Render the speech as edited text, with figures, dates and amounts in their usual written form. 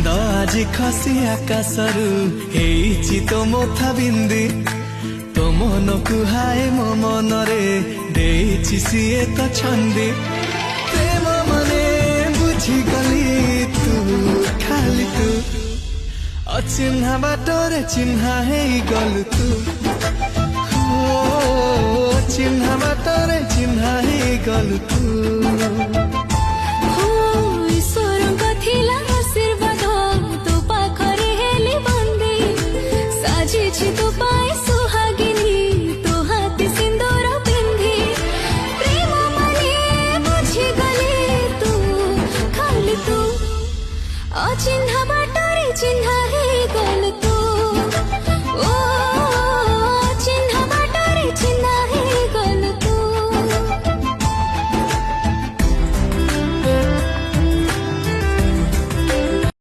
चांद आज खसी आकाशरू हेइछि तो मोथा बिंदी तो मन कुहाए मो मनरे देइछि सिए तो छंदी प्रेम मने बुझी गली तू खाली तू अचिन्हा बाटरे चिन्हा हेइ गलु तू चिन्हा बाटरे चिन्हा हेइ गलु तू तो पाए सुहागिनी तो हाथी सिंदूर पिंधी प्रेम मने बुझी गले तू खाली तू अचिन्हा बाटरे चिन्हा हे गल तू।